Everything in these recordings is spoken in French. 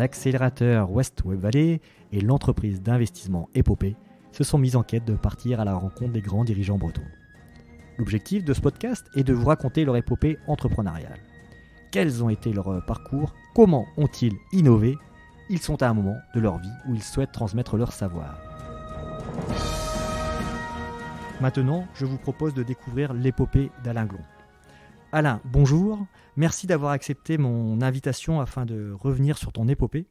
l'accélérateur West Web Valley et l'entreprise d'investissement Épopée se sont mis en quête de partir à la rencontre des grands dirigeants bretons. L'objectif de ce podcast est de vous raconter leur épopée entrepreneuriale. Quels ont été leurs parcours? Comment ont-ils innové? Ils sont à un moment de leur vie où ils souhaitent transmettre leur savoir. Maintenant, je vous propose de découvrir l'épopée d'Alain Glon. Alain, bonjour. Merci d'avoir accepté mon invitation afin de revenir sur ton épopée.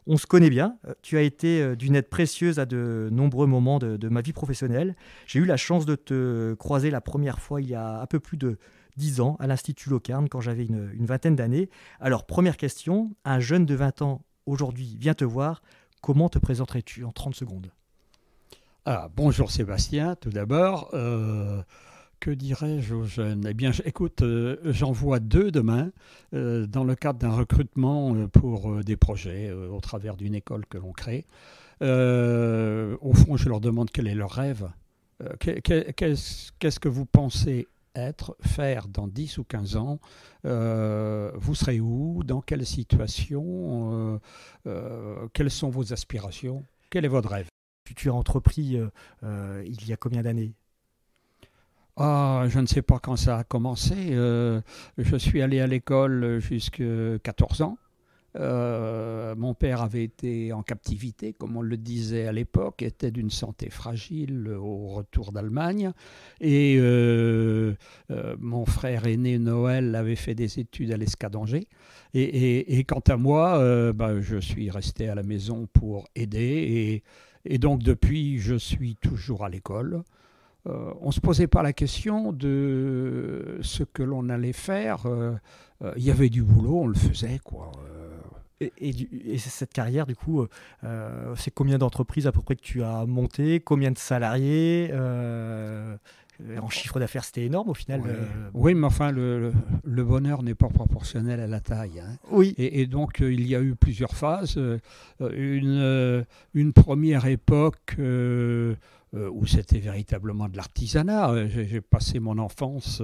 On se connaît bien. Tu as été d'une aide précieuse à de nombreux moments de ma vie professionnelle. J'ai eu la chance de te croiser la première fois il y a un peu plus de 10 ans à l'Institut Locarne quand j'avais une vingtaine d'années. Alors, première question, un jeune de 20 ans aujourd'hui vient te voir. Comment te présenterais-tu en 30 secondes? Bonjour Sébastien, tout d'abord. Que dirais-je aux jeunes? Eh bien, écoute, j'en vois 2 demain dans le cadre d'un recrutement pour des projets au travers d'une école que l'on crée. Au fond, je leur demande quel est leur rêve. Qu'est-ce que vous pensez faire dans 10 ou 15 ans? Vous serez où? Dans quelle situation? Quelles sont vos aspirations? Quel est votre rêve? Tu as entrepris il y a combien d'années? Je ne sais pas quand ça a commencé. Je suis allé à l'école jusqu'à 14 ans. Mon père avait été en captivité, comme on le disait à l'époque, était d'une santé fragile au retour d'Allemagne. Et mon frère aîné Noël avait fait des études à l'ESCA d'Angers. Et quant à moi, je suis resté à la maison pour aider. Et donc depuis, je suis toujours à l'école. On ne se posait pas la question de ce que l'on allait faire. Il y avait du boulot, on le faisait, quoi. Et cette carrière, du coup, c'est combien d'entreprises à peu près que tu as montées? Combien de salariés? En chiffre d'affaires, c'était énorme au final. Oui, mais enfin, le bonheur n'est pas proportionnel à la taille. Hein. Oui. Et donc, il y a eu plusieurs phases. Une première époque où c'était véritablement de l'artisanat. J'ai passé mon enfance,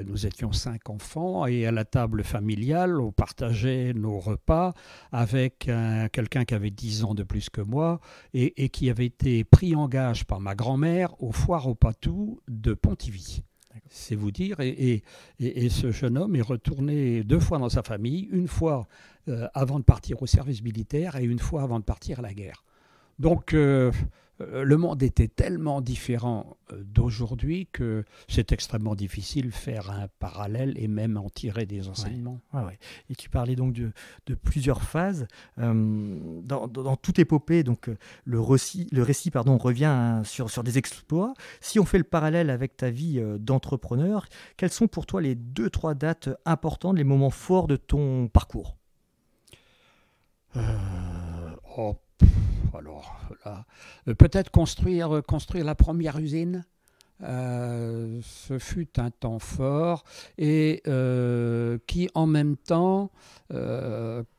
nous étions 5 enfants, et à la table familiale, on partageait nos repas avec quelqu'un qui avait 10 ans de plus que moi et qui avait été pris en gage par ma grand-mère aux foires au Patou de Pontivy. C'est vous dire, et ce jeune homme est retourné 2 fois dans sa famille, une fois avant de partir au service militaire et une fois avant de partir à la guerre. Donc, le monde était tellement différent d'aujourd'hui que c'est extrêmement difficile de faire un parallèle et même en tirer des enseignements. Ouais. Et tu parlais donc de plusieurs phases. Dans toute épopée, donc, le récit revient sur des exploits. Si on fait le parallèle avec ta vie d'entrepreneur, quelles sont pour toi les 2-3 dates importantes, les moments forts de ton parcours? Alors là, peut-être construire la première usine. Ce fut un temps fort et qui en même temps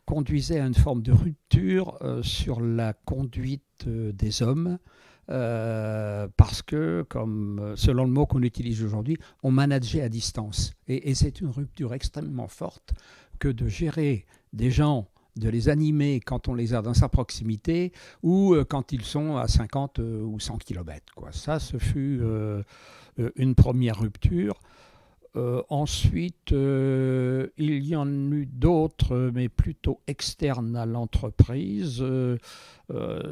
conduisait à une forme de rupture sur la conduite des hommes. Parce que, comme selon le mot qu'on utilise aujourd'hui, on manageait à distance. Et c'est une rupture extrêmement forte que de gérer des gens, de les animer quand on les a dans sa proximité ou quand ils sont à 50 ou 100 km. Quoi. Ça, ce fut une première rupture. Ensuite, il y en eut d'autres, mais plutôt externes à l'entreprise.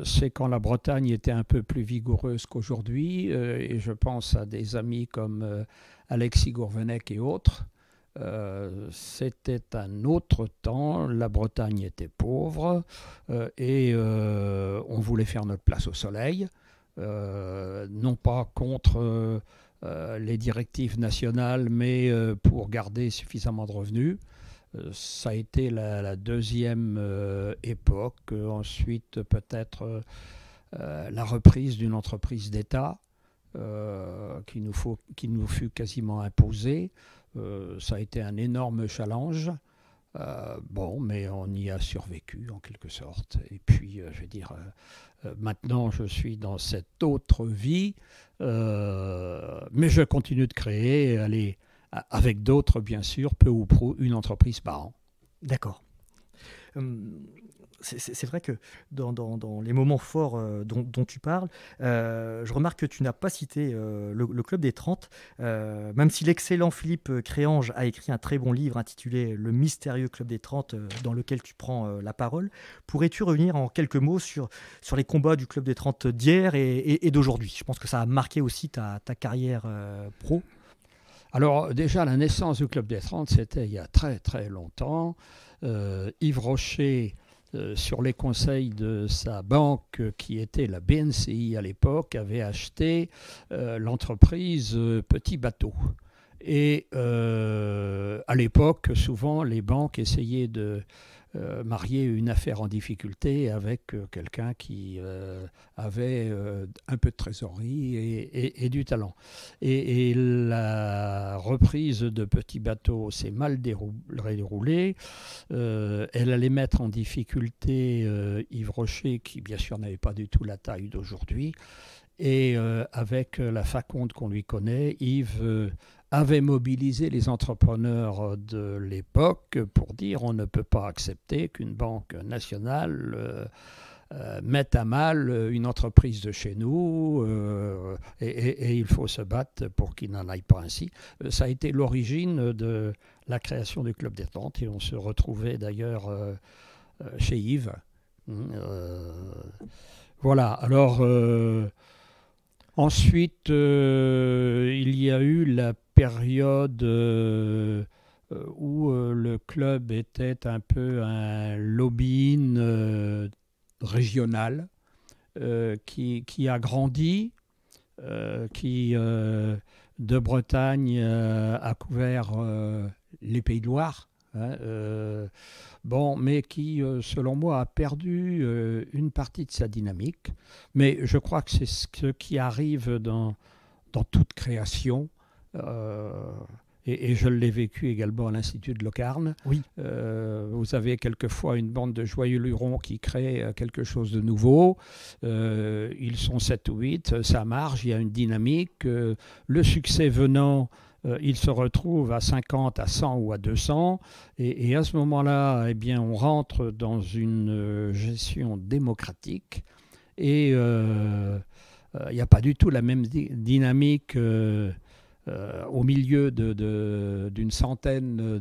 C'est quand la Bretagne était un peu plus vigoureuse qu'aujourd'hui. Et je pense à des amis comme Alexis Gourvenec et autres. C'était un autre temps, la Bretagne était pauvre et on voulait faire notre place au soleil, non pas contre les directives nationales, mais pour garder suffisamment de revenus. Ça a été la deuxième époque. Ensuite, peut-être la reprise d'une entreprise d'État qui nous fut quasiment imposée. Ça a été un énorme challenge. Mais on y a survécu en quelque sorte. Et puis, je veux dire, maintenant je suis dans cette autre vie, mais je continue de créer, avec d'autres bien sûr, peu ou prou, une entreprise par an. D'accord. c'est vrai que dans les moments forts dont tu parles, je remarque que tu n'as pas cité le Club des 30, même si l'excellent Philippe Créange a écrit un très bon livre intitulé Le mystérieux Club des 30, dans lequel tu prends la parole. Pourrais-tu revenir en quelques mots sur les combats du Club des 30 d'hier et d'aujourd'hui? Je pense que ça a marqué aussi ta carrière pro. Alors déjà, la naissance du Club des 30, c'était il y a très très longtemps. Yves Rocher, sur les conseils de sa banque, qui était la BNCI à l'époque, avait acheté l'entreprise Petit Bateau. Et à l'époque, souvent, les banques essayaient de marier une affaire en difficulté avec quelqu'un qui avait un peu de trésorerie et du talent. Et la reprise de Petit Bateau s'est mal déroulée. Elle allait mettre en difficulté Yves Rocher, qui bien sûr n'avait pas du tout la taille d'aujourd'hui. Et avec la faconde qu'on lui connaît, Yves avait mobilisé les entrepreneurs de l'époque pour dire on ne peut pas accepter qu'une banque nationale mette à mal une entreprise de chez nous et il faut se battre pour qu'il n'en aille pas ainsi. Ça a été l'origine de la création du Club des 30 et on se retrouvait d'ailleurs chez Yves. Voilà, alors ensuite il y a eu la période où le club était un peu un lobbying régional qui a grandi, qui de Bretagne a couvert les Pays de Loire, hein, bon, mais qui, selon moi, a perdu une partie de sa dynamique. Mais je crois que c'est ce qui arrive dans toute création. Et je l'ai vécu également à l'Institut de Locarne. Oui. Vous avez quelquefois une bande de joyeux lurons qui crée quelque chose de nouveau. Ils sont 7 ou 8, ça marche, il y a une dynamique. Le succès venant, ils se retrouvent à 50, à 100 ou à 200. Et à ce moment-là, eh bien, on rentre dans une gestion démocratique. Et il n'y a pas du tout la même dynamique au milieu d'une centaine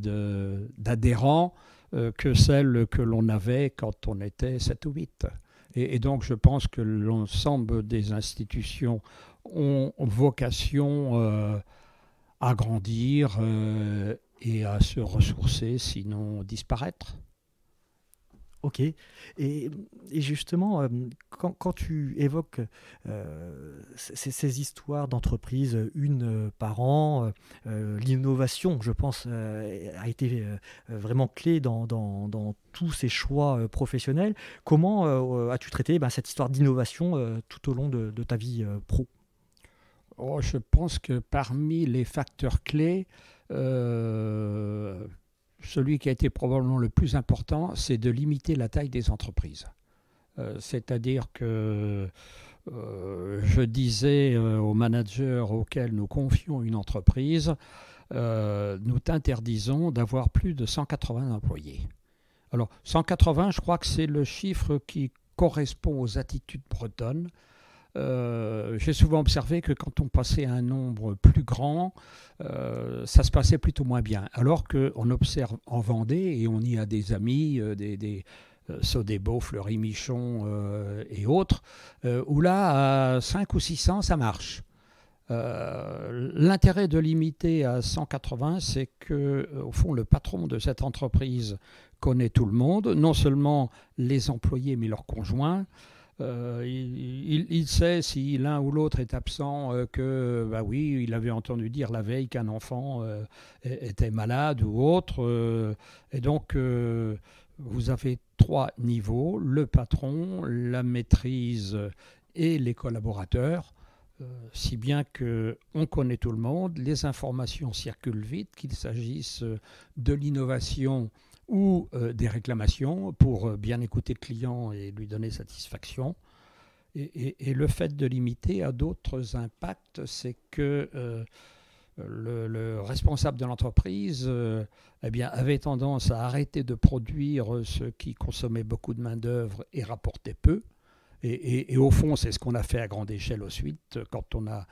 d'adhérents que celle que l'on avait quand on était 7 ou 8. Et donc je pense que l'ensemble des institutions ont vocation à grandir et à se ressourcer, sinon disparaître. Ok. Et justement, quand tu évoques ces histoires d'entreprise, une par an, l'innovation, je pense, a été vraiment clé dans tous ces choix professionnels. Comment as-tu traité cette histoire d'innovation tout au long de ta vie pro? Oh, je pense que parmi les facteurs clés, celui qui a été probablement le plus important, c'est de limiter la taille des entreprises. C'est-à-dire que je disais aux managers auxquels nous confions une entreprise, nous t'interdisons d'avoir plus de 180 employés. Alors, 180, je crois que c'est le chiffre qui correspond aux attitudes bretonnes. J'ai souvent observé que quand on passait à un nombre plus grand, ça se passait plutôt moins bien. Alors qu'on observe en Vendée, et on y a des amis, des Sodebo, Fleury-Michon et autres, où là, à 5 ou 600, ça marche. L'intérêt de limiter à 180, c'est que, au fond, le patron de cette entreprise connaît tout le monde, non seulement les employés, mais leurs conjoints. Il sait si l'un ou l'autre est absent, que, bah oui, il avait entendu dire la veille qu'un enfant était malade ou autre. Et donc, vous avez 3 niveaux, le patron, la maîtrise et les collaborateurs, si bien qu'on connaît tout le monde, les informations circulent vite, qu'il s'agisse de l'innovation ou des réclamations pour bien écouter le client et lui donner satisfaction. Et le fait de limiter a d'autres impacts, c'est que le responsable de l'entreprise avait tendance à arrêter de produire ce qui consommait beaucoup de main-d'œuvre et rapportait peu. Et au fond, c'est ce qu'on a fait à grande échelle ensuite, quand on a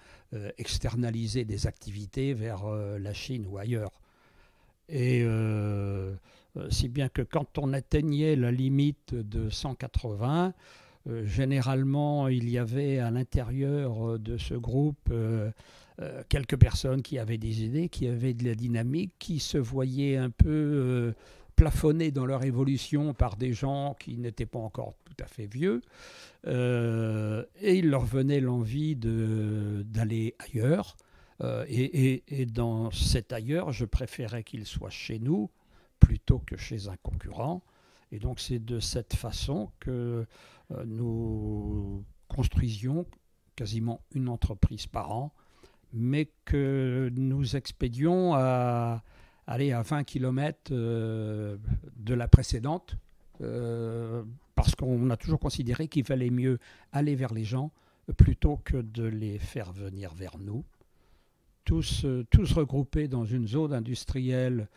externalisé des activités vers la Chine ou ailleurs. Et si bien que quand on atteignait la limite de 180, généralement, il y avait à l'intérieur de ce groupe quelques personnes qui avaient des idées, qui avaient de la dynamique, qui se voyaient un peu plafonnées dans leur évolution par des gens qui n'étaient pas encore tout à fait vieux. Et il leur venait l'envie d'aller ailleurs. Et dans cet ailleurs, je préférais qu'ils soient chez nous plutôt que chez un concurrent. Et donc c'est de cette façon que nous construisions quasiment une entreprise par an, mais que nous expédions à 20 km de la précédente, parce qu'on a toujours considéré qu'il valait mieux aller vers les gens plutôt que de les faire venir vers nous. Tous regroupés dans une zone industrielle.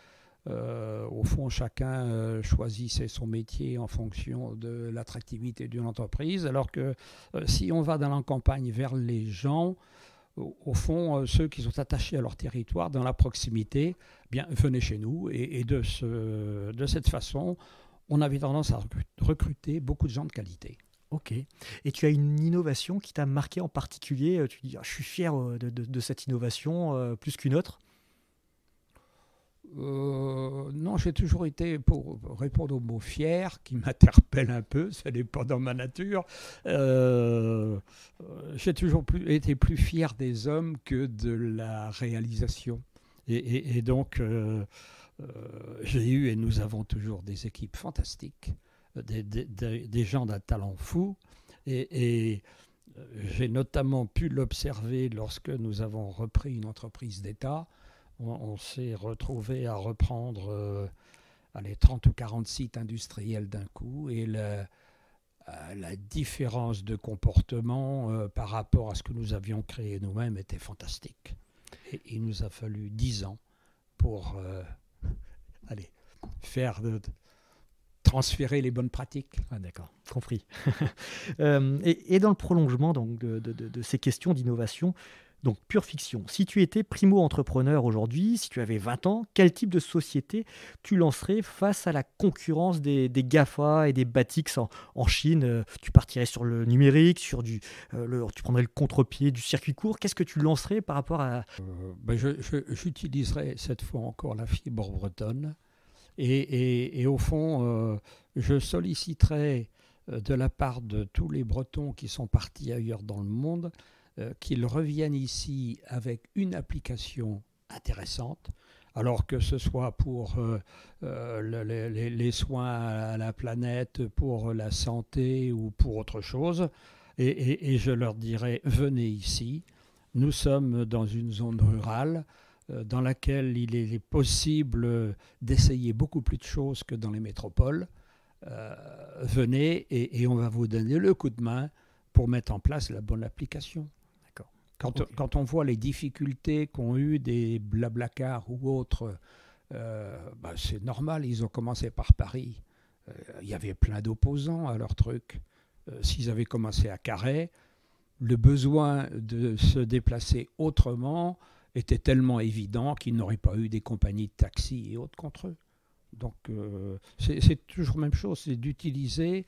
Au fond, chacun choisissait son métier en fonction de l'attractivité d'une entreprise, alors que si on va dans la campagne vers les gens, au fond, ceux qui sont attachés à leur territoire, dans la proximité, bien, venaient chez nous. Et de cette façon, on avait tendance à recruter beaucoup de gens de qualité. Ok. Et tu as une innovation qui t'a marqué en particulier? Tu dis, je suis fier de cette innovation plus qu'une autre. Non, j'ai toujours été, pour répondre au mot fier, qui m'interpelle un peu, ça n'est pas dans ma nature, j'ai toujours été plus fier des hommes que de la réalisation. Et donc, j'ai eu et nous avons toujours des équipes fantastiques, des gens d'un talent fou. Et j'ai notamment pu l'observer lorsque nous avons repris une entreprise d'État. On s'est retrouvé à reprendre 30 ou 40 sites industriels d'un coup, et la différence de comportement par rapport à ce que nous avions créé nous-mêmes était fantastique. Et il nous a fallu 10 ans pour transférer les bonnes pratiques. Ah, d'accord, compris. Et dans le prolongement donc, de ces questions d'innovation, donc pure fiction, si tu étais primo-entrepreneur aujourd'hui, si tu avais 20 ans, quel type de société tu lancerais face à la concurrence des GAFA et des Batix en Chine? Tu partirais sur le numérique, tu prendrais le contre-pied du circuit court. Qu'est-ce que tu lancerais par rapport à... J'utiliserais cette fois encore la fibre bretonne. Et au fond, je solliciterais de la part de tous les Bretons qui sont partis ailleurs dans le monde qu'ils reviennent ici avec une application intéressante, alors que ce soit pour les soins à la planète, pour la santé ou pour autre chose. Et je leur dirais, venez ici, nous sommes dans une zone rurale dans laquelle il est possible d'essayer beaucoup plus de choses que dans les métropoles. Venez et on va vous donner le coup de main pour mettre en place la bonne application. Quand on voit les difficultés qu'ont eu des Blablacar ou autres, c'est normal, ils ont commencé par Paris. Il y avait plein d'opposants à leur truc. S'ils avaient commencé à Carhaix, le besoin de se déplacer autrement était tellement évident qu'ils n'auraient pas eu des compagnies de taxi et autres contre eux. Donc c'est toujours la même chose, c'est d'utiliser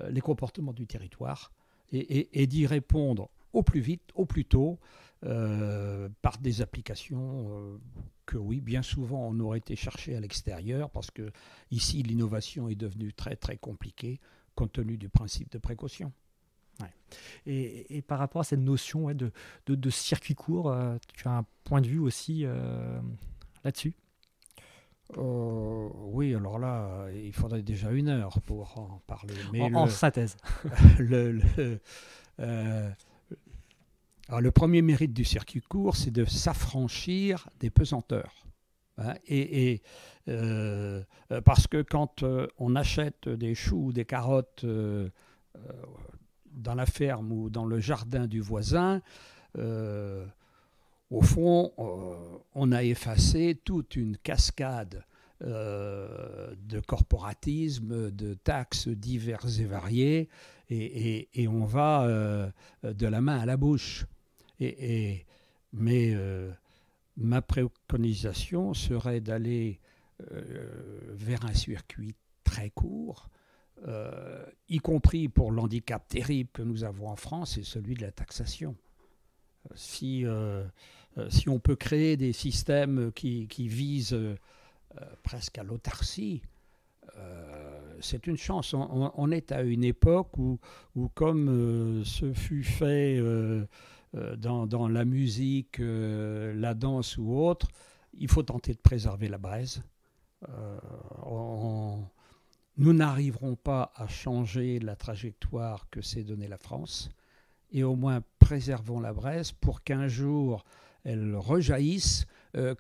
les comportements du territoire et d'y répondre au plus vite, au plus tôt, par des applications que oui, bien souvent on aurait été chercher à l'extérieur, parce que ici l'innovation est devenue très très compliquée compte tenu du principe de précaution. Ouais. Et par rapport à cette notion de circuit court, tu as un point de vue aussi là-dessus? Oui, alors là, il faudrait déjà 1 heure pour en parler. Mais en synthèse. Alors, le premier mérite du circuit court, c'est de s'affranchir des pesanteurs. Hein, parce que quand on achète des choux ou des carottes dans la ferme ou dans le jardin du voisin, au fond, on a effacé toute une cascade de corporatisme, de taxes diverses et variées, et on va de la main à la bouche. Mais ma préconisation serait d'aller vers un circuit très court, y compris pour l'handicap terrible que nous avons en France, c'est celui de la taxation. Si on peut créer des systèmes qui visent presque à l'autarcie, c'est une chance. On est à une époque où comme ce fut fait dans la musique, la danse ou autre, il faut tenter de préserver la braise. Nous n'arriverons pas à changer la trajectoire que s'est donnée la France, et au moins préservons la braise pour qu'un jour elle rejaillisse,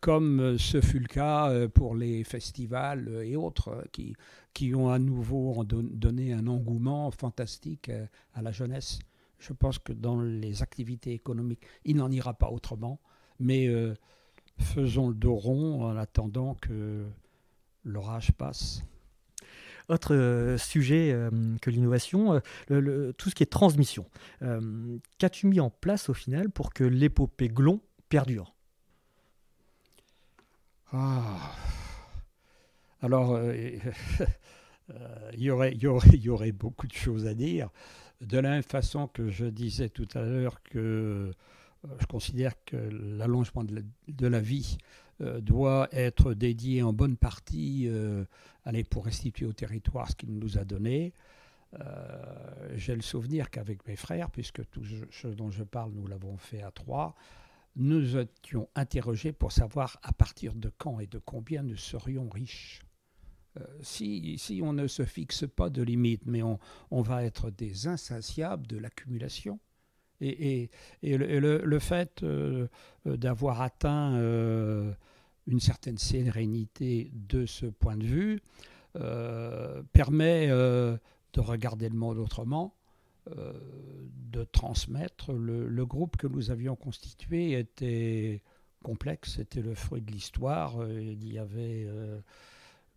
comme ce fut le cas pour les festivals et autres qui ont à nouveau donné un engouement fantastique à la jeunesse. Je pense que dans les activités économiques, il n'en ira pas autrement, mais faisons le dos rond en attendant que l'orage passe. Autre sujet que l'innovation, tout ce qui est transmission. Qu'as-tu mis en place au final pour que l'épopée Glon perdure? Alors, il y aurait beaucoup de choses à dire. De la même façon que je disais tout à l'heure que je considère que l'allongement de la vie doit être dédié en bonne partie pour restituer au territoire ce qu'il nous a donné. J'ai le souvenir qu'avec mes frères, puisque tout ce dont je parle, nous l'avons fait à 3, nous étions interrogés pour savoir à partir de quand et de combien nous serions riches. Si on ne se fixe pas de limite, mais on va être des insatiables de l'accumulation. Et le fait d'avoir atteint une certaine sérénité de ce point de vue permet de regarder le monde autrement, de transmettre. Le groupe que nous avions constitué était complexe, c'était le fruit de l'histoire. Il y avait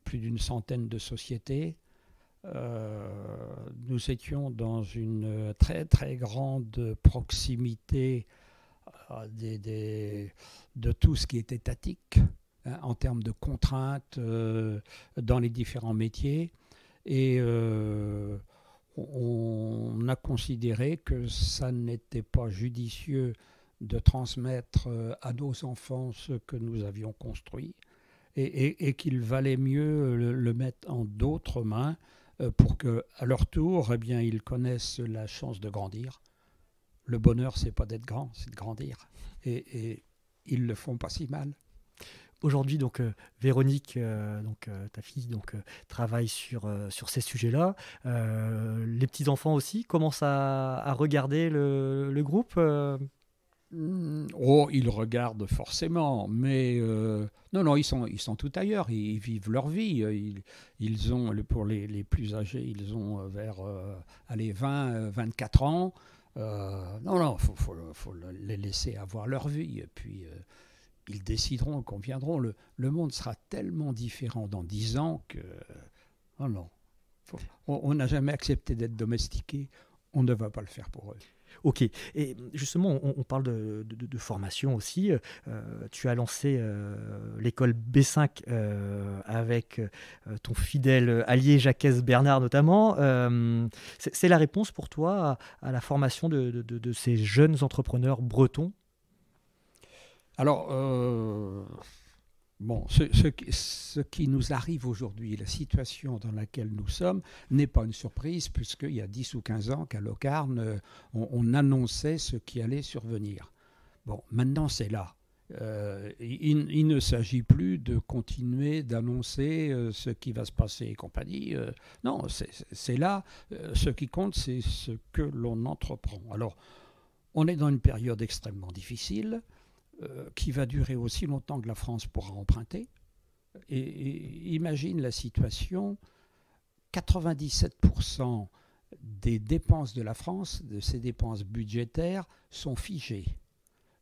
plus d'une centaine de sociétés. Nous étions dans une très très grande proximité de tout ce qui est étatique, hein, en termes de contraintes dans les différents métiers, et on a considéré que ça n'était pas judicieux de transmettre à nos enfants ce que nous avions construit, et qu'il valait mieux le mettre en d'autres mains pour qu'à leur tour, eh bien, ils connaissent la chance de grandir. Le bonheur, c'est pas d'être grand, c'est de grandir. Et ils le font pas si mal. Aujourd'hui, donc Véronique, ta fille, travaille sur ces sujets-là. Les petits-enfants aussi commencent à regarder le groupe Ils regardent forcément, mais non, ils sont tout ailleurs. Ils vivent leur vie. Ils ont, pour les plus âgés, ils ont vers 20, 24 ans. Non, faut les laisser avoir leur vie. Et puis, ils décideront qu'on viendront. Le monde sera tellement différent dans 10 ans que... non. On n'a jamais accepté d'être domestiqué. On ne va pas le faire pour eux. Ok, et justement, on parle de formation aussi. Tu as lancé l'école B5 avec ton fidèle allié Jacques Bernard notamment. C'est la réponse pour toi à la formation de ces jeunes entrepreneurs bretons? Alors, ce qui nous arrive aujourd'hui, la situation dans laquelle nous sommes, n'est pas une surprise, puisqu'il y a 10 ou 15 ans qu'à Locarno, on annonçait ce qui allait survenir. Bon, maintenant c'est là. Il ne s'agit plus de continuer d'annoncer ce qui va se passer et compagnie. Non, c'est là. Ce qui compte, c'est ce que l'on entreprend. Alors, on est dans une période extrêmement difficile, qui va durer aussi longtemps que la France pourra emprunter. Et imagine la situation, 97% des dépenses de la France, de ses dépenses budgétaires, sont figées.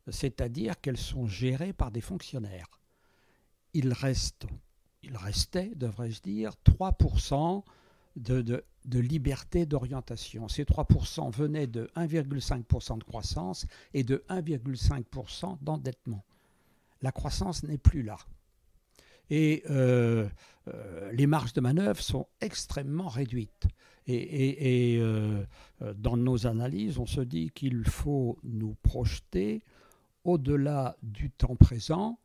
c'est-à-dire qu'elles sont gérées par des fonctionnaires. Il restait, devrais-je dire, 3% de liberté d'orientation. Ces 3% venaient de 1,5% de croissance et de 1,5% d'endettement. La croissance n'est plus là. Et les marges de manœuvre sont extrêmement réduites. Et dans nos analyses, on se dit qu'il faut nous projeter au-delà du temps présent.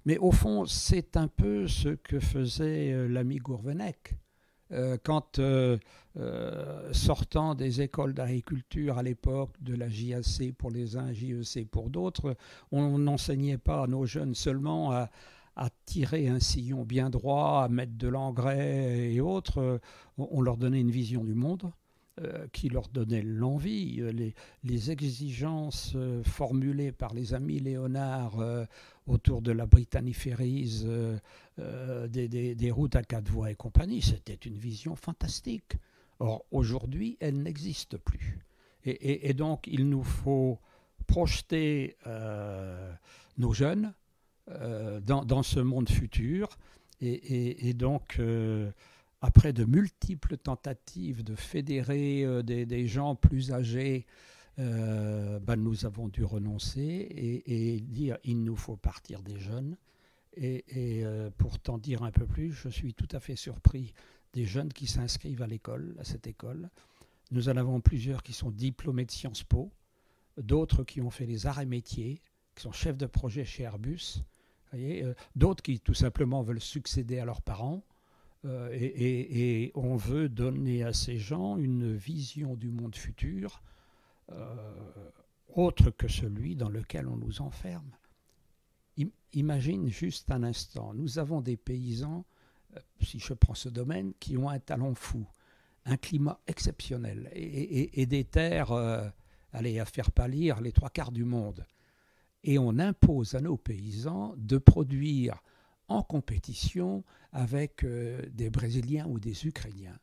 Mais au fond, c'est un peu ce que faisait l'ami Gourvenec. Quand, sortant des écoles d'agriculture à l'époque, de la JAC pour les uns, JEC pour d'autres, on n'enseignait pas à nos jeunes seulement à tirer un sillon bien droit, à mettre de l'engrais et autres. On leur donnait une vision du monde qui leur donnait l'envie. Les exigences formulées par les amis Léonard autour de la Britanniferries, des routes à 4 voies et compagnie, c'était une vision fantastique. Or, aujourd'hui, elle n'existe plus. Et donc, il nous faut projeter nos jeunes dans ce monde futur. Et donc, après de multiples tentatives de fédérer des gens plus âgés, nous avons dû renoncer et dire il nous faut partir des jeunes. Et pour t'en dire un peu plus, je suis tout à fait surpris des jeunes qui s'inscrivent à cette école. Nous en avons plusieurs qui sont diplômés de Sciences Po, d'autres qui ont fait les arts et métiers, qui sont chefs de projet chez Airbus, d'autres qui tout simplement veulent succéder à leurs parents. Et on veut donner à ces gens une vision du monde futur autre que celui dans lequel on nous enferme. Imagine juste un instant, nous avons des paysans, si je prends ce domaine, qui ont un talent fou, un climat exceptionnel et des terres à faire pâlir les 3/4 du monde. Et on impose à nos paysans de produire en compétition avec des Brésiliens ou des Ukrainiens.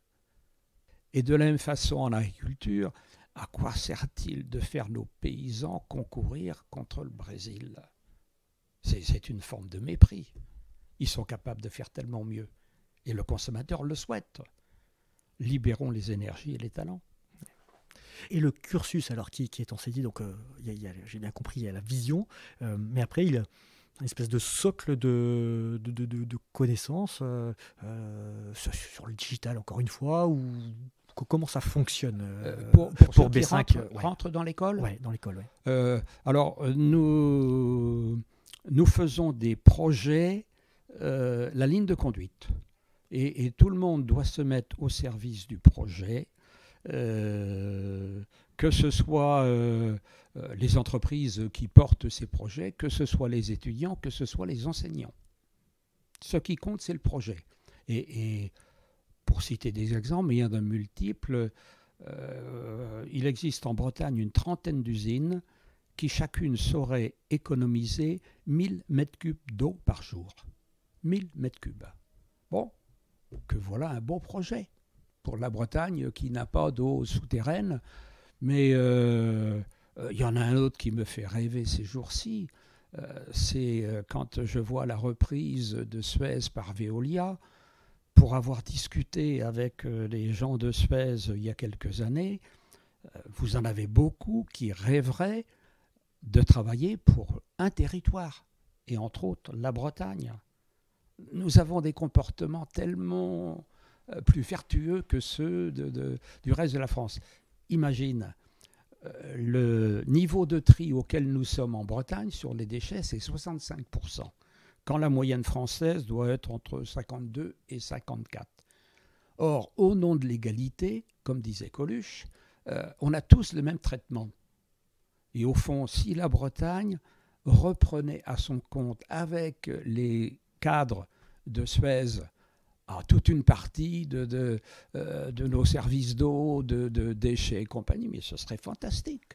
Et de la même façon en agriculture, à quoi sert-il de faire nos paysans concourir contre le Brésil ? C'est une forme de mépris. Ils sont capables de faire tellement mieux. Et le consommateur le souhaite. Libérons les énergies et les talents. Et le cursus, alors, qui est enseigné, donc j'ai bien compris, il y a la vision, mais après, il y a une espèce de socle de connaissances sur le digital, encore une fois, ou comment ça fonctionne pour B5 rentre dans l'école. Oui, dans l'école, oui. Alors, nous faisons des projets, la ligne de conduite. Et tout le monde doit se mettre au service du projet, que ce soit les entreprises qui portent ces projets, que ce soit les étudiants, que ce soit les enseignants. Ce qui compte, c'est le projet. Et pour citer des exemples, mais il y en a de multiples, il existe en Bretagne une 30aine d'usines qui chacune saurait économiser 1000 mètres cubes d'eau par jour. 1000 mètres cubes. Bon, que voilà un beau projet pour la Bretagne qui n'a pas d'eau souterraine. Mais il y en a un autre qui me fait rêver ces jours-ci. C'est quand je vois la reprise de Suez par Veolia. Pour avoir discuté avec les gens de Suez il y a quelques années, vous en avez beaucoup qui rêveraient de travailler pour un territoire, et entre autres la Bretagne. Nous avons des comportements tellement plus vertueux que ceux du reste de la France. Imagine, le niveau de tri auquel nous sommes en Bretagne sur les déchets, c'est 65%, quand la moyenne française doit être entre 52 et 54. Or, au nom de l'égalité, comme disait Coluche, on a tous le même traitement. Et au fond, si la Bretagne reprenait à son compte avec les cadres de Suez toute une partie de nos services d'eau, de déchets et compagnie, mais ce serait fantastique.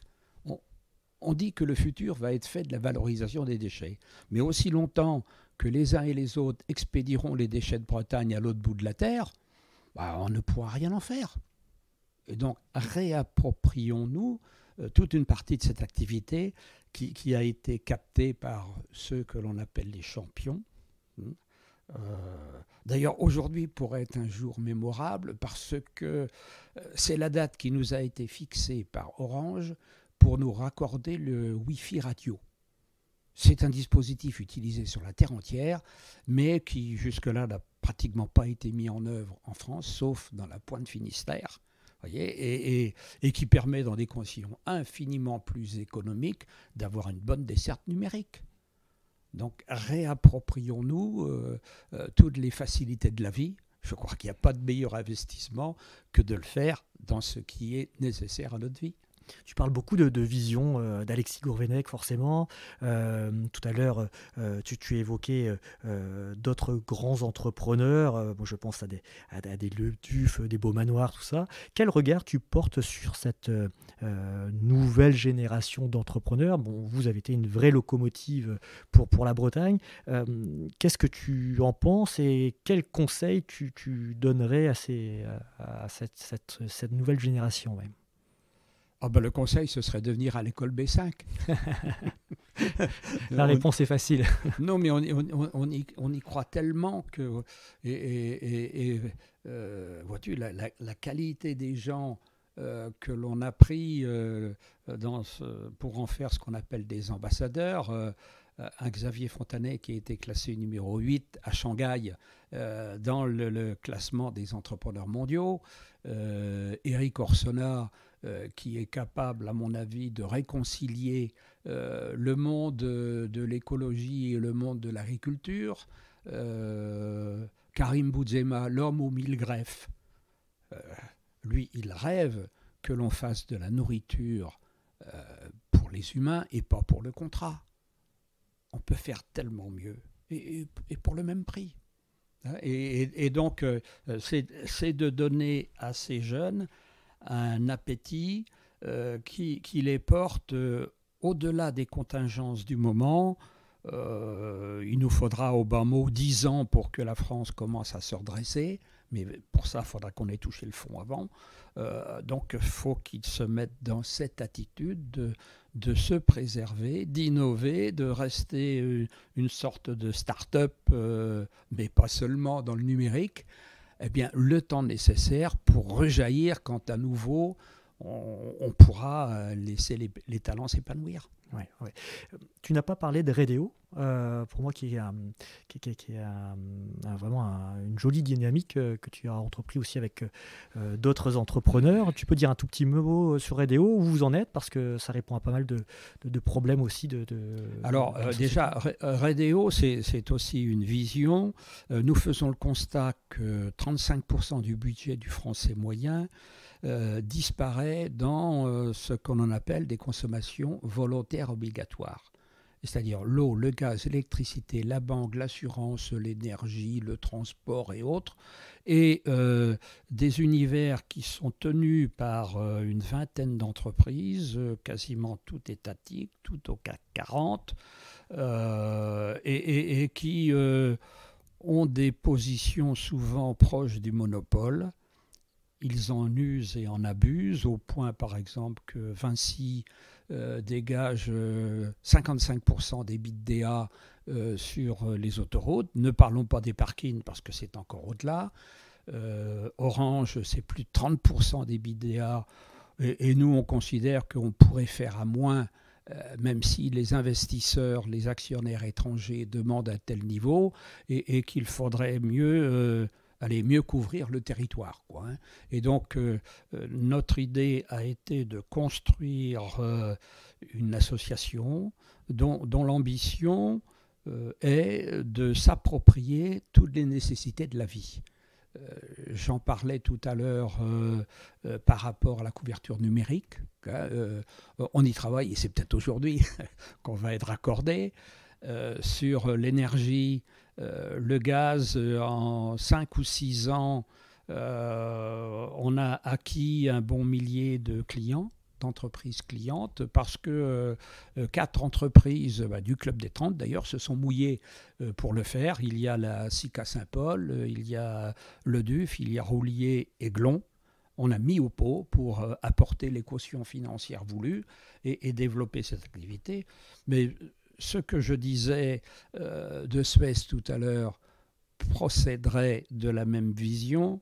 On dit que le futur va être fait de la valorisation des déchets. Mais aussi longtemps que les uns et les autres expédieront les déchets de Bretagne à l'autre bout de la terre, on ne pourra rien en faire. Et donc, réapproprions-nous toute une partie de cette activité qui a été capté par ceux que l'on appelle les champions. D'ailleurs, aujourd'hui pourrait être un jour mémorable parce que c'est la date qui nous a été fixée par Orange pour nous raccorder le Wi-Fi radio. C'est un dispositif utilisé sur la terre entière, mais qui jusque-là n'a pratiquement pas été mis en œuvre en France, sauf dans la Pointe Finistère. Voyez, et qui permet dans des conditions infiniment plus économiques d'avoir une bonne desserte numérique. Donc réapproprions-nous toutes les facilités de la vie. Je crois qu'il n'y a pas de meilleur investissement que de le faire dans ce qui est nécessaire à notre vie. Tu parles beaucoup de vision d'Alexis Gourvenec, forcément. Tout à l'heure, tu évoquais d'autres grands entrepreneurs. Je pense à des Le Duf, des Beaumanoir, tout ça. Quel regard tu portes sur cette nouvelle génération d'entrepreneurs ? Bon, vous avez été une vraie locomotive pour la Bretagne. Qu'est-ce que tu en penses et quels conseils tu donnerais à cette nouvelle génération même ? Le conseil, ce serait de venir à l'école B5. La réponse est facile. Non, mais on y croit tellement que... vois-tu, la qualité des gens que l'on a pris pour en faire ce qu'on appelle des ambassadeurs... un Xavier Fontanet qui a été classé numéro 8 à Shanghai dans le classement des entrepreneurs mondiaux. Eric Orsona qui est capable, à mon avis, de réconcilier le monde de l'écologie et le monde de l'agriculture. Karim Boudzema, l'homme aux 1000 greffes. Lui, il rêve que l'on fasse de la nourriture pour les humains et pas pour le contrat. On peut faire tellement mieux et pour le même prix. Et donc, c'est de donner à ces jeunes un appétit qui les porte au-delà des contingences du moment. Il nous faudra au bas mot 10 ans pour que la France commence à se redresser, mais pour ça, il faudra qu'on ait touché le fond avant. Donc, il faut qu'ils se mettent dans cette attitude de se préserver, d'innover, de rester une sorte de start-up, mais pas seulement dans le numérique, eh bien, le temps nécessaire pour rejaillir quand à nouveau on pourra laisser les talents s'épanouir. Ouais. Tu n'as pas parlé de Redeo, pour moi qui est vraiment une jolie dynamique que tu as entrepris aussi avec d'autres entrepreneurs. Tu peux dire un tout petit mot sur Redeo, où vous en êtes, parce que ça répond à pas mal de problèmes aussi. Alors déjà, Redeo, c'est aussi une vision. Nous faisons le constat que 35% du budget du français moyen disparaît dans ce qu'on en appelle des consommations volontaires obligatoires. C'est-à-dire l'eau, le gaz, l'électricité, la banque, l'assurance, l'énergie, le transport et autres, et des univers qui sont tenus par une vingtaine d'entreprises, quasiment toutes étatiques, toutes au CAC 40, et qui ont des positions souvent proches du monopole. Ils en usent et en abusent, au point par exemple que Vinci dégage 55% des EBITDA sur les autoroutes. Ne parlons pas des parkings parce que c'est encore au-delà. Orange, c'est plus de 30% des EBITDA. Et nous, on considère qu'on pourrait faire à moins, même si les investisseurs, les actionnaires étrangers demandent un tel niveau, et qu'il faudrait mieux couvrir le territoire, quoi. Et donc, notre idée a été de construire une association dont l'ambition est de s'approprier toutes les nécessités de la vie. J'en parlais tout à l'heure par rapport à la couverture numérique. On y travaille, et c'est peut-être aujourd'hui qu'on va être raccordé. Sur l'énergie, le gaz, en 5 ou 6 ans, on a acquis un bon millier de clients, d'entreprises clientes, parce que 4 entreprises du Club des 30, d'ailleurs, se sont mouillées pour le faire. Il y a la SICA Saint-Paul, il y a Le Duf, il y a Roulier et Glon. on a mis au pot pour apporter les cautions financières voulues et développer cette activité. Mais ce que je disais de Suez tout à l'heure procéderait de la même vision.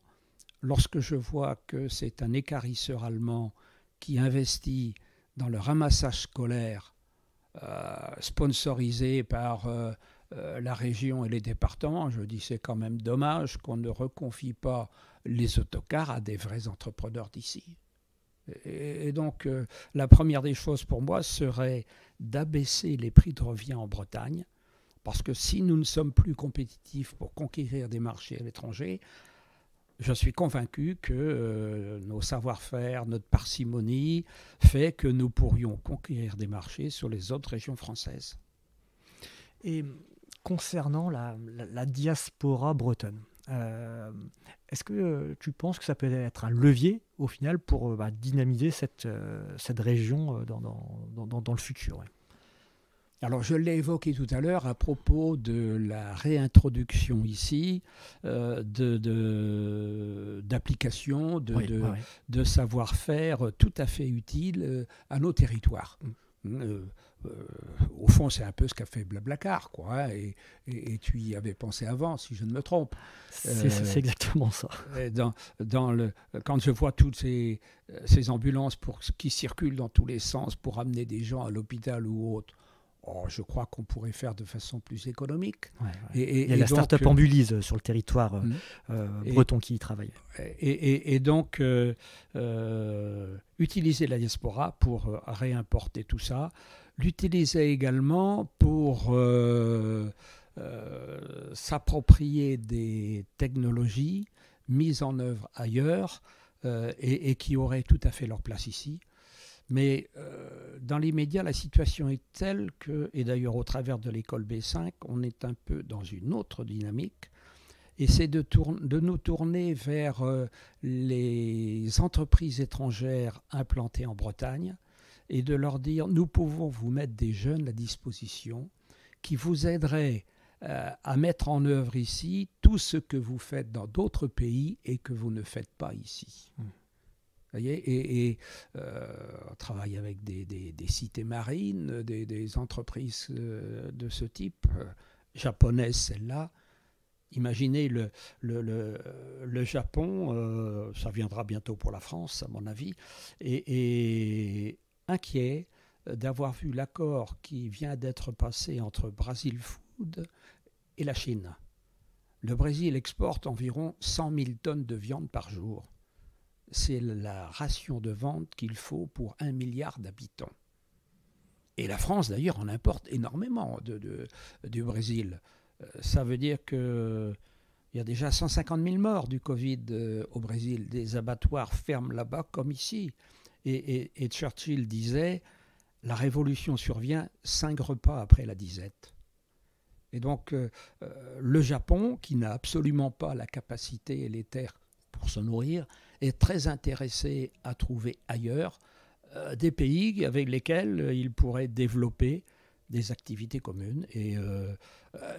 Lorsque je vois que c'est un équarrisseur allemand qui investit dans le ramassage scolaire sponsorisé par la région et les départements, je dis c'est quand même dommage qu'on ne reconfie pas les autocars à des vrais entrepreneurs d'ici. Et donc la première des choses pour moi serait d'abaisser les prix de revient en Bretagne, parce que si nous ne sommes plus compétitifs pour conquérir des marchés à l'étranger, je suis convaincu que nos savoir-faire, notre parcimonie fait que nous pourrions conquérir des marchés sur les autres régions françaises. Et concernant la diaspora bretonne, est-ce que tu penses que ça peut être un levier au final pour dynamiser cette région dans le futur? Ouais. Alors, je l'ai évoqué tout à l'heure à propos de la réintroduction ici d'applications, de savoir-faire tout à fait utiles à nos territoires. Au fond, c'est un peu ce qu'a fait Blablacar, quoi, et tu y avais pensé avant, si je ne me trompe. C'est exactement ça. Quand je vois toutes ces ambulances qui circulent dans tous les sens pour amener des gens à l'hôpital ou autre, je crois qu'on pourrait faire de façon plus économique. Ouais. Il y a la start-up Ambulise sur le territoire breton qui y travaille. Et donc, utiliser la diaspora pour réimporter tout ça, l'utiliser également pour s'approprier des technologies mises en œuvre ailleurs et qui auraient tout à fait leur place ici. Mais dans l'immédiat, la situation est telle que, et d'ailleurs au travers de l'école B5, on est un peu dans une autre dynamique, et c'est de nous tourner vers les entreprises étrangères implantées en Bretagne et de leur dire, nous pouvons vous mettre des jeunes à disposition qui vous aideraient à mettre en œuvre ici tout ce que vous faites dans d'autres pays et que vous ne faites pas ici. Et on travaille avec des cités marines, des entreprises de ce type, japonaises celle-là. Imaginez le Japon, ça viendra bientôt pour la France à mon avis, et inquiet d'avoir vu l'accord qui vient d'être passé entre Brazil Food et la Chine. Le Brésil exporte environ 100 000 tonnes de viande par jour. C'est la ration de vente qu'il faut pour 1 milliard d'habitants. Et la France, d'ailleurs, en importe énormément du Brésil. Ça veut dire qu'il y a déjà 150 000 morts du Covid au Brésil. Des abattoirs ferment là-bas comme ici. Et Churchill disait, la révolution survient 5 repas après la disette. Et donc, le Japon, qui n'a absolument pas la capacité et les terres pour se nourrir, est très intéressé à trouver ailleurs des pays avec lesquels il pourrait développer des activités communes. Et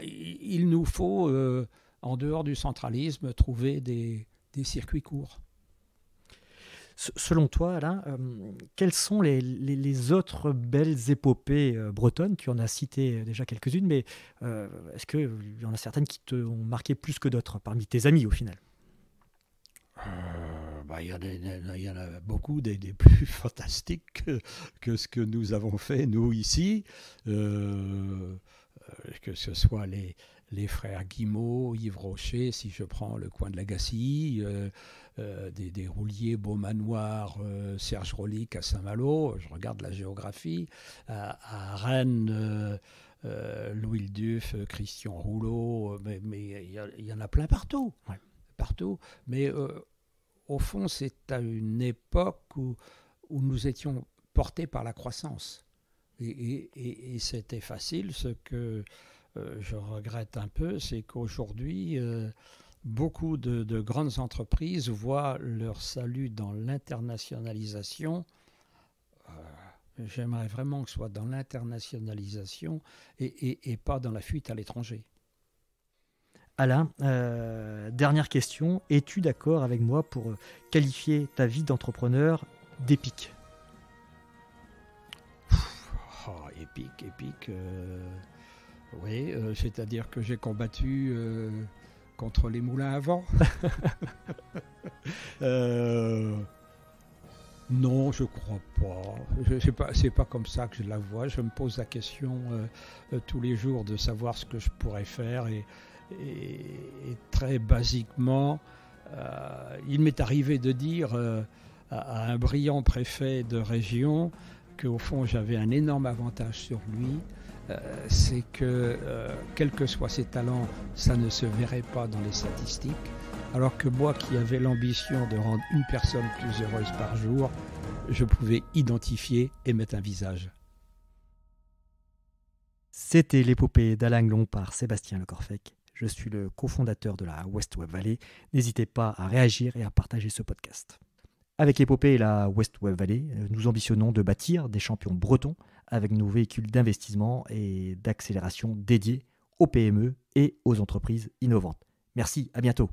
il nous faut, en dehors du centralisme, trouver des circuits courts. Selon toi, Alain, quelles sont les autres belles épopées bretonnes? Tu en as cité déjà quelques-unes, mais est-ce qu'il y en a certaines qui t'ont marqué plus que d'autres, parmi tes amis au final? Il y en a beaucoup des plus fantastiques que ce que nous avons fait, nous, ici. Que ce soit les frères Guimau, Yves Rocher, si je prends le coin de la Gacilly, des rouliers Beaumanoir, Serge Rolik à Saint-Malo, je regarde la géographie, à Rennes, Louis le Duf, Christian Rouleau, mais il y en a plein partout. Ouais. Partout, mais au fond, c'est à une époque où nous étions portés par la croissance. Et c'était facile. Ce que je regrette un peu, c'est qu'aujourd'hui, beaucoup de grandes entreprises voient leur salut dans l'internationalisation. J'aimerais vraiment que ce soit dans l'internationalisation et pas dans la fuite à l'étranger. Alain, dernière question. Es-tu d'accord avec moi pour qualifier ta vie d'entrepreneur d'épique? Épique. Oui, c'est-à-dire que j'ai combattu contre les moulins à vent. Non, je crois pas. C'est pas comme ça que je la vois. Je me pose la question tous les jours de savoir ce que je pourrais faire et très basiquement, il m'est arrivé de dire à un brillant préfet de région qu'au fond j'avais un énorme avantage sur lui. C'est que quels que soient ses talents, ça ne se verrait pas dans les statistiques. Alors que moi qui avais l'ambition de rendre une personne plus heureuse par jour, je pouvais identifier et mettre un visage. C'était l'épopée d'Alain Glon par Sébastien Le Corfec. Je suis le cofondateur de la West Web Valley. N'hésitez pas à réagir et à partager ce podcast. Avec l'épopée et la West Web Valley, nous ambitionnons de bâtir des champions bretons avec nos véhicules d'investissement et d'accélération dédiés aux PME et aux entreprises innovantes. Merci, à bientôt.